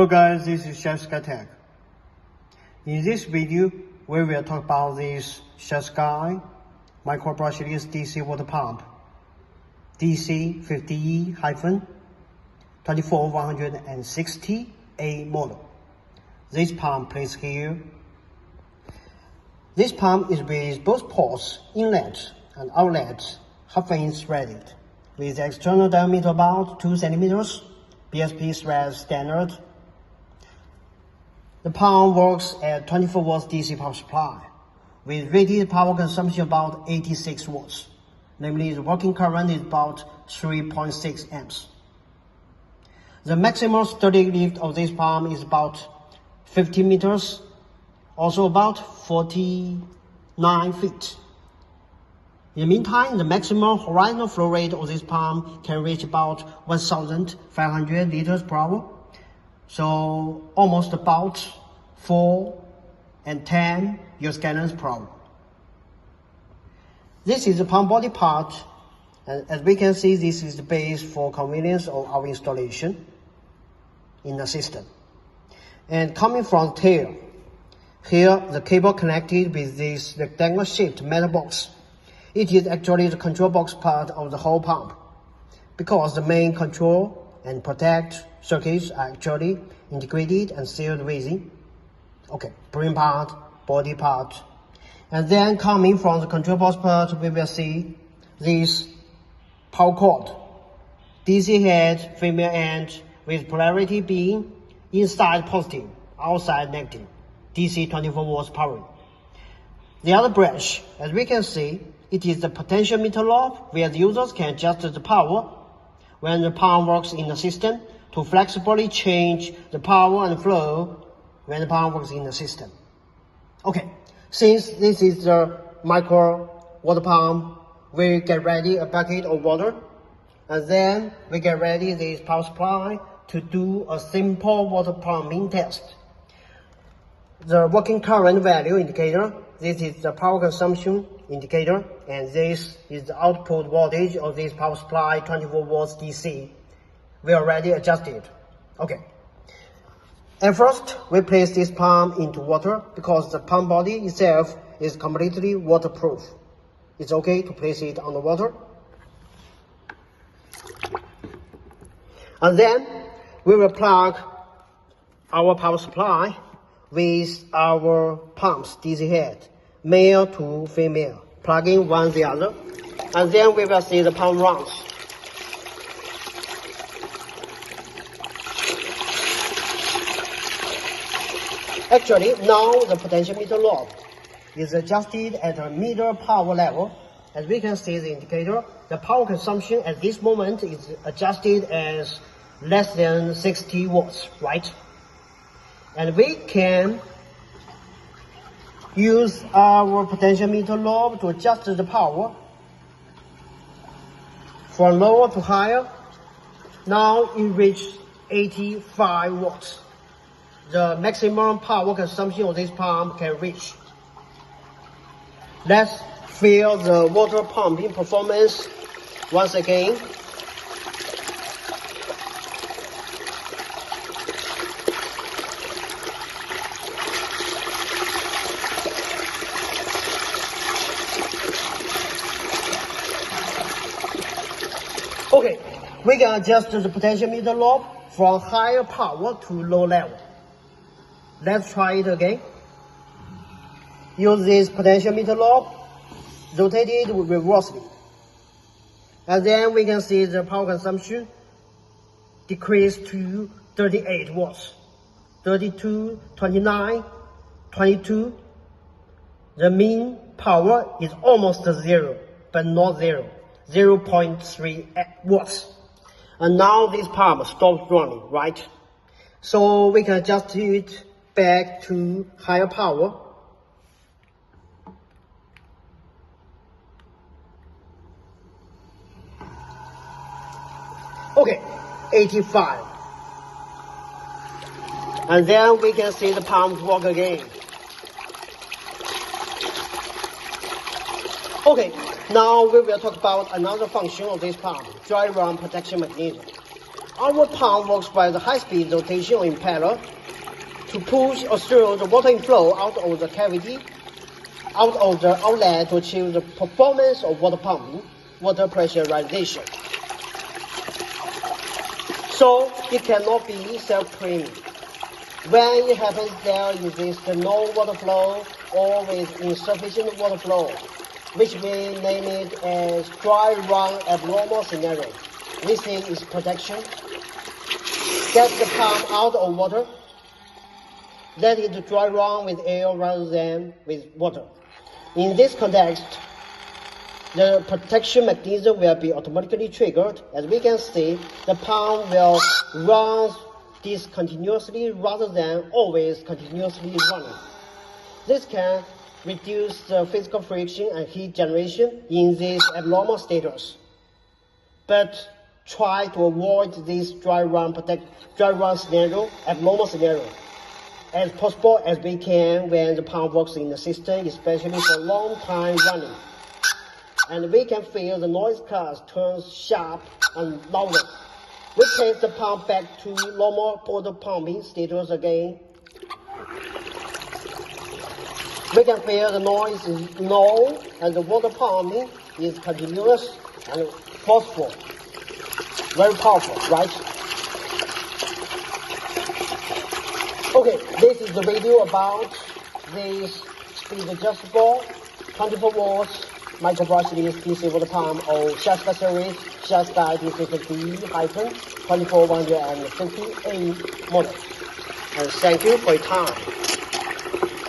Hello guys, this is SHYSKY. In this video, we will talk about this SHYSKY micro brushless DC water pump DC50E-24150A model. This pump placed here. This pump is with both ports, inlet and outlet, half-inch threaded, with external diameter about 2 centimeters, PPS thread standard. The pump works at 24 volts DC power supply, with rated power consumption about 86 watts. Namely, the working current is about 3.6 amps. The maximum static lift of this pump is about 50 meters, also about 49 feet. In the meantime, the maximum horizontal flow rate of this pump can reach about 1,500 liters per hour. So almost about 4 and 10 US gallons per hour. This is the pump body part, and as we can see, this is the base for convenience of our installation in the system. And coming from the tail, here the cable connected with this rectangular shaped metal box. It is actually the control box part of the whole pump, because the main control and protect circuits are actually integrated and sealed within. Okay, brain part, body part. And then coming from the control box part, we will see this power cord. DC head, female end, with polarity being inside positive, outside negative. DC 24 volts powering. The other branch, as we can see, it is the potentiometer knob, where the users can adjust the power when the pump works in the system to flexibly change the power and flow when the pump works in the system. Okay, since this is the micro water pump, we get ready a bucket of water, and then we get ready this power supply to do a simple water pumping test. The working current value indicator, this is the power consumption indicator, and this is the output voltage of this power supply, 24 volts DC. We already adjusted. Okay. At first, we place this pump into water because the pump body itself is completely waterproof. It's okay to place it on the water. And then we will plug our power supply with our pump's DC head, male to female, plugging one the other, and then we will see the pump runs. Actually, now the potentiometer knob is adjusted at a meter power level. As we can see the indicator, the power consumption at this moment is adjusted as less than 60 watts, right? And we can use our potentiometer knob to adjust the power from lower to higher. Now it reaches 85 watts. The maximum power consumption of this pump can reach. Let's feel the water pumping performance once again. Okay, we can adjust the potentiometer knob from higher power to low level. Let's try it again. Use this potentiometer knob, rotate it reversely. And then we can see the power consumption decrease to 38 watts, 32, 29, 22. The mean power is almost zero, but not zero, 0.3 watts. And now this pump stops running, right? So we can adjust it back to higher power. Okay, 85. And then we can see the pump work again. Okay, now we will talk about another function of this pump, dry run protection mechanism. Our pump works by the high-speed rotation or impeller to push or throw the water inflow out of the cavity, out of the outlet to achieve the performance of water pumping, water pressurization. So it cannot be self-cleaning. When it happens there exists no water flow or with insufficient water flow, which we name it as dry run abnormal scenario. This thing is protection. Get the pump out of water. Let it dry run with air rather than with water. In this context, the protection mechanism will be automatically triggered. As we can see, the pump will run discontinuously rather than always continuously running. This can reduce the physical friction and heat generation in this abnormal status. But try to avoid this dry run scenario, abnormal scenario, as possible as we can when the pump works in the system, especially for long time running. And we can feel the noise class turns sharp and louder. We take the pump back to normal water pumping status again. We can feel the noise is low and the water pumping is continuous and forceful. Very powerful, right? Okay, this is the video about this speed adjustable 24 volts micro brushless DC water pump of SHYSKY series, SHYSKY DC50E-24150A model. And thank you for your time.